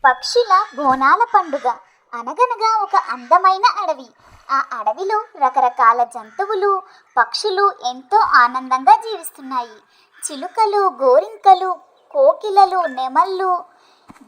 పక్షుల బోనాల పండుగ. అనగనగా ఒక అందమైన అడవి. ఆ అడవిలో రకరకాల జంతువులు, పక్షులు ఎంతో ఆనందంగా జీవిస్తున్నాయి. చిలుకలు, గోరింకలు, కోకిలలు, నెమళ్ళు,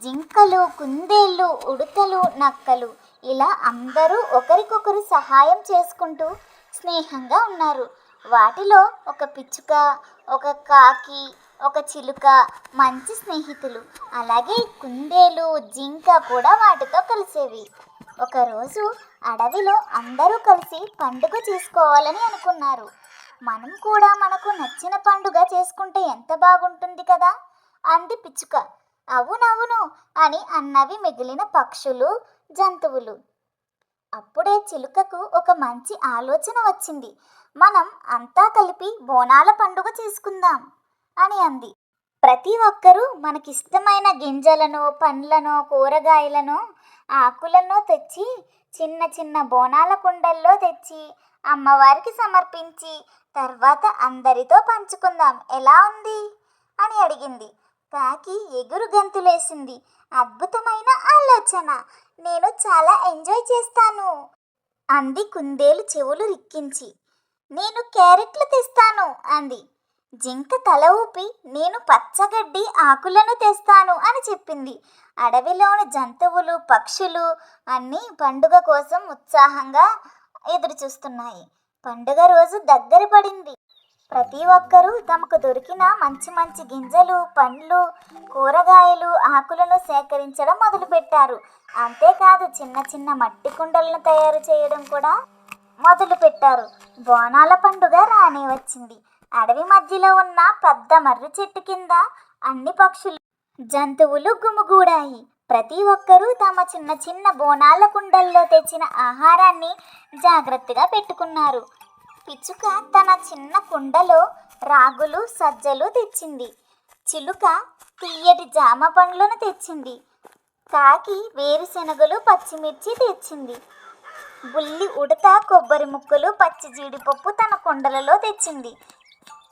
జింకలు, కుందేళ్ళు, ఉడతలు, నక్కలు ఇలా అందరూ ఒకరికొకరు సహాయం చేసుకుంటూ స్నేహంగా ఉన్నారు. వాటిలో ఒక పిచ్చుక, ఒక కాకి, ఒక చిలుక మంచి స్నేహితులు. అలాగే కుందేలు, జింక కూడా వాటితో కలిసేవి. ఒకరోజు అడవిలో అందరూ కలిసి పండుగ చేసుకోవాలని అనుకున్నారు. మనం కూడా మనకు నచ్చిన పండుగ చేసుకుంటే ఎంత బాగుంటుంది కదా అంది పిచ్చుక. అవునవును అని అన్నవి మిగిలిన పక్షులు, జంతువులు. అప్పుడే చిలుకకు ఒక మంచి ఆలోచన వచ్చింది. మనం అంతా కలిపి బోనాల పండుగ చేసుకుందాం అని అంది. ప్రతి ఒక్కరూ మనకిష్టమైన గింజలను, పండ్లను, కూరగాయలను, ఆకులను తెచ్చి చిన్న చిన్న బోనాల కుండల్లో తెచ్చి అమ్మవారికి సమర్పించి తర్వాత అందరితో పంచుకుందాం, ఎలా ఉంది అని అడిగింది. కాకి ఎగురు గంతులేసింది. అద్భుతమైన ఆలోచన, నేను చాలా ఎంజాయ్ చేస్తాను అంది కుందేలు చెవులు రిక్కించి. నేను క్యారెట్లు తెస్తాను అంది. జింక తల ఊపి నేను పచ్చగడ్డి ఆకులను తెస్తాను అని చెప్పింది. అడవిలోని జంతువులు, పక్షులు అన్నీ పండుగ కోసం ఉత్సాహంగా ఎదురుచూస్తున్నాయి. పండుగ రోజు దగ్గర పడింది. ప్రతి ఒక్కరూ తమకు దొరికిన మంచి మంచి గింజలు, పండ్లు, కూరగాయలు, ఆకులను సేకరించడం మొదలుపెట్టారు. అంతేకాదు చిన్న చిన్న మట్టి కుండలను తయారు చేయడం కూడా మొదలుపెట్టారు. బోనాల పండుగ రానే వచ్చింది. అడవి మధ్యలో ఉన్న పెద్ద మర్రి చెట్టు కింద అన్ని పక్షులు, జంతువులు గుమిగూడాయి. ప్రతి ఒక్కరూ తమ చిన్న చిన్న బోనాల కుండల్లో తెచ్చిన ఆహారాన్ని జాగ్రత్తగా పెట్టుకున్నారు. పిచ్చుక తన చిన్న కుండలో రాగులు, సజ్జలు తెచ్చింది. చిలుక తీయటి జామ పండ్లను తెచ్చింది. కాకి వేరుశెనగలు, పచ్చిమిర్చి తెచ్చింది. బుల్లి ఉడత కొబ్బరి ముక్కలు, పచ్చి జీడిపప్పు తన కుండలలో తెచ్చింది.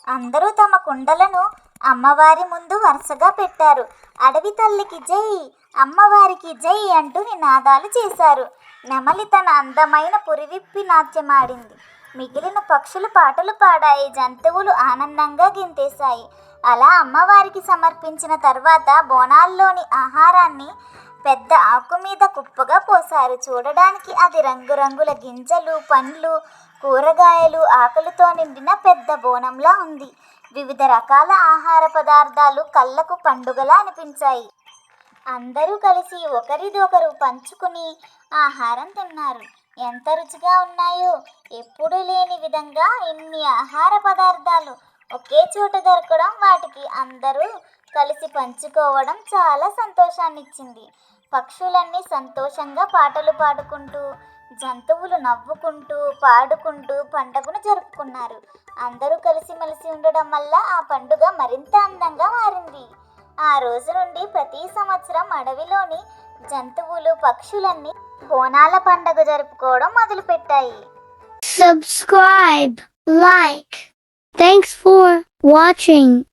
అందరూ తమ కుండలను అమ్మవారి ముందు వరుసగా పెట్టారు. అడవి తల్లికి జై, అమ్మవారికి జై అంటూ నినాదాలు చేశారు. నెమలి తన అందమైన పురివిప్పి నాట్యమాడింది. మిగిలిన పక్షులు పాటలు పాడాయి. జంతువులు ఆనందంగా గింతేశాయి. అలా అమ్మవారికి సమర్పించిన తర్వాత బోనాల్లోని ఆహారాన్ని పెద్ద ఆకు మీద కుప్పగా పోశారు. చూడడానికి అది రంగురంగుల గింజలు, పండ్లు, కూరగాయలు, ఆకులతో నిండిన పెద్ద బోనంలా ఉంది. వివిధ రకాల ఆహార పదార్థాలు కళ్ళకు పండుగలా అనిపించాయి. అందరూ కలిసి ఒకరిదొకరు పంచుకుని ఆహారం తిన్నారు. ఎంత రుచిగా ఉన్నాయో! ఎప్పుడూ లేని విధంగా ఇన్ని ఆహార పదార్థాలు ఒకే చోట దొరకడం, వాటికి అందరూ కలిసి పంచుకోవడం చాలా సంతోషాన్నిచ్చింది. పక్షులన్నీ సంతోషంగా పాటలు పాడుకుంటూ, జంతువులు నవ్వుకుంటూ, పాడుకుంటూ పండుగను జరుపుకున్నారు. అందరూ కలిసిమెలిసి ఉండడం వల్ల ఆ పండుగ మరింత అందంగా మారింది. ఆ రోజు నుండి ప్రతి సంవత్సరం అడవిలోని జంతువులు, పక్షులన్నీ బోనాల పండుగ జరుపుకోవడం మొదలుపెట్టాయి. Subscribe, like. Thanks for watching.